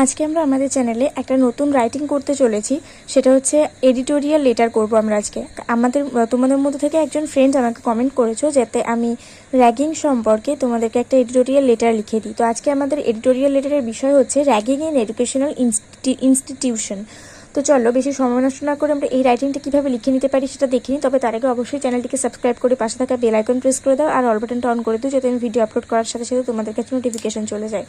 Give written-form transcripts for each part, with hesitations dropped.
আজকে আমরা আমাদের চ্যানেলে একটা নতুন রাইটিং করতে চলেছি, সেটা হচ্ছে এডিটোরিয়াল লেটার করব আমরা আজকে। তোমাদের মধ্যে থেকে একজন ফ্রেন্ড আমাকে কমেন্ট করেছো যাতে আমি র্যাগিং সম্পর্কে তোমাদেরকে একটা এডিটোরিয়াল লেটার লিখে দিই। তো আজকে আমাদের এডিটোরিয়াল লেটারের বিষয় হচ্ছে র্যাগিং ইন এডুকেশনাল ইনস্টিটিউশন। তো চলো বেশি সময় নষ্ট না করে আমরা এই রাইটিংটা কীভাবে লিখে নিতে পারি সেটা দেখে নিই। তবে তার আগে অবশ্যই চ্যানেলটিকে সাবস্ক্রাইব করে পাশে থাকা বেল আইকন প্রেস করে দাও আর অল বাটনটা অন করে দিও, যাতে আমি ভিডিও আপলোড করার সাথে সাথে তোমাদের কাছে নোটিফিকেশন চলে যায়।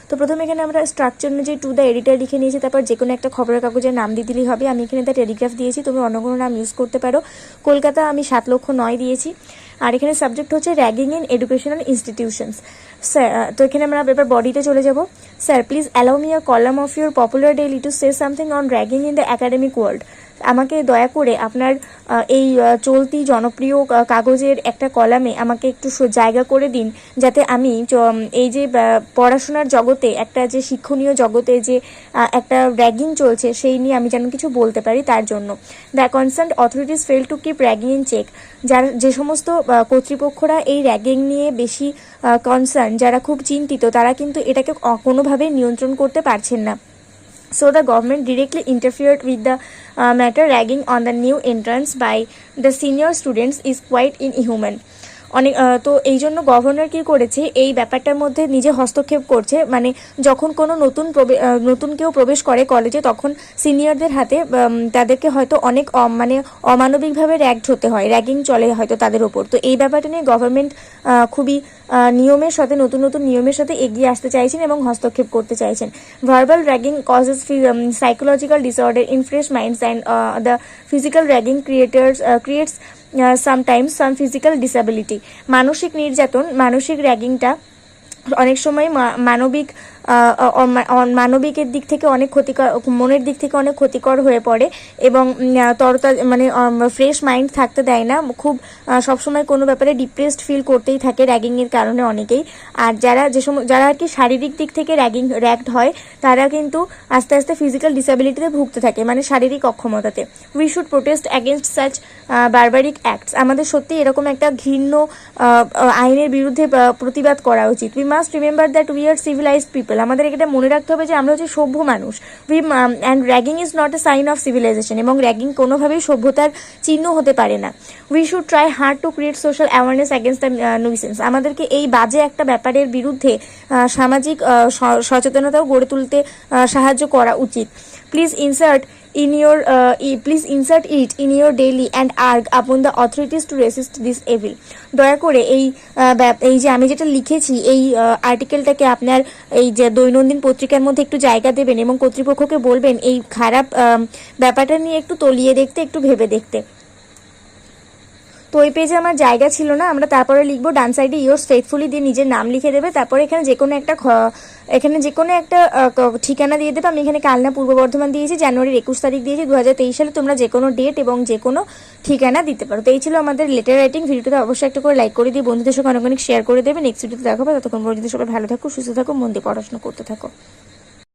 তো প্রথমে এখানে আমরা স্ট্রাকচার অনুযায়ী টু দ্য এডিটর লিখে নিয়েছি, তারপর যে কোনো একটা খবরের কাগজের নাম দিয়ে দিলেই হবে। আমি এখানে দ্য টেলিগ্রাফ দিয়েছি, তুমি অন্য কোনো নাম ইউজ করতে পারো। কলকাতা আমি 7,09,000 দিয়েছি। আর এখানে সাবজেক্ট হচ্ছে ragging in educational institutions. Sir, তো এখানে আমরা এবার বডিতে চলে যাব। Sir, please allow me a column of your popular daily to say something on ragging in the academic world. আমাকে দয়া করে আপনার এই চলতি জনপ্রিয় কাগজের একটা কলামে আমাকে একটু জায়গা করে দিন, যাতে আমি এই যে পড়াশোনার জগতে একটা যে শিক্ষণীয় জগতে যে একটা র্যাগিং চলছে সেই নিয়ে আমি যেন কিছু বলতে পারি তার জন্য। The concerned authorities fail to keep ragging in check. যে সমস্ত কর্তৃপক্ষরা এই র্যাগিং নিয়ে বেশি কনসার্ন, যারা খুব চিন্তিত, তারা কিন্তু এটাকে কোনোভাবেই নিয়ন্ত্রণ করতে পারছেন না। So the government directly interfered with the matter. Ragging on the new entrants by the senior students is quite inhuman. অনেক তো এই জন্য গভর্নর কী করেছে, এই ব্যাপারটার মধ্যে নিজে হস্তক্ষেপ করছে। মানে যখন কোনো নতুন কেউ প্রবেশ করে কলেজে, তখন সিনিয়রদের হাতে তাদেরকে হয়তো অনেক অমানবিকভাবে র্যাগড হতে হয়, র্যাগিং চলে হয়তো তাদের ওপর। তো এই ব্যাপারটা নিয়ে গভর্নমেন্ট খুবই নতুন নিয়মের সাথে এগিয়ে আসতে চাইছেন এবং হস্তক্ষেপ করতে চাইছেন। Verbal ragging causes psychological disorder in fresh minds and the physical ragging creates sometimes some physical disability. মানসিক নির্যাতন, মানসিক র্যাগিংটা অনেক সময় মানবিকের দিক থেকে অনেক ক্ষতিকর, মনের দিক থেকে অনেক ক্ষতিকর হয়ে পড়ে এবং ফ্রেশ মাইন্ড থাকতে দেয় না। খুব সবসময় কোনো ব্যাপারে ডিপ্রেসড ফিল করতেই থাকে র্যাগিংয়ের কারণে অনেকেই। আর যারা আর কি শারীরিক দিক থেকে র্যাগড হয়, তারা কিন্তু আস্তে আস্তে ফিজিক্যাল ডিসএবিলিটিতে ভুগতে থাকে, মানে শারীরিক অক্ষমতাতে। We should protest against such barbaric acts. আমাদের সত্যি এরকম একটা ঘৃণ্য আইনের বিরুদ্ধে প্রতিবাদ করা উচিত। We must remember that we are civilised people. আমাদের এটা মনে রাখতে হবে যে আমরা হচ্ছে সভ্য মানুষ। And ragging is not a sign of civilisation, এবং র্যাগিং কোনোভাবেই সভ্যতার চিহ্ন হতে পারে না। We should try hard to create social awareness against the nuisance. আমাদেরকে এই বাজে একটা ব্যাপারের বিরুদ্ধে সামাজিক সচেতনতাও গড়ে তুলতে সাহায্য করা উচিত। Please insert it in your daily and urge upon the authorities to resist this evil. দয়া করে এই যে আমি যেটা লিখেছি এই আর্টিকেলটাকে আপনার এই যে দৈনন্দিন পত্রিকার মধ্যে একটু জায়গা দেবেন এবং কর্তৃপক্ষকে বলবেন এই খারাপ ব্যাপারটা নিয়ে একটু তলিয়ে দেখতে, একটু ভেবে দেখতে। তো ওই পেজে আমার জায়গা ছিল না, আমরা তারপরে লিখবো ডান সাইডে ইয়োর্স ফেথফুলি দিয়ে নিজের নাম লিখে দেবে। তারপরে এখানে যে কোনো একটা ঠিকানা দিয়ে দেবে। আমি এখানে কালনা পূর্ব বর্ধমান দিয়েছি, জানুয়ারির 21 তারিখ দিয়েছি 2023 সালে। তোমরা যে কোনো ডেট এবং যে কোনো ঠিকানা দিতে পারো। তো এই ছিল আমাদের লেটার রাইটিং। ভিডিওটা অবশ্যই একটা করে লাইক করে দিয়ে বন্ধুদের সঙ্গে অনেক শেয়ার করে দেবে। নেক্সট ভিডিওতে দেখাবো। ততক্ষণ পর্যন্ত সবাই ভালো থাকো, সুস্থ থাকো, মন দিয়ে পড়াশোনা করতে থাকো।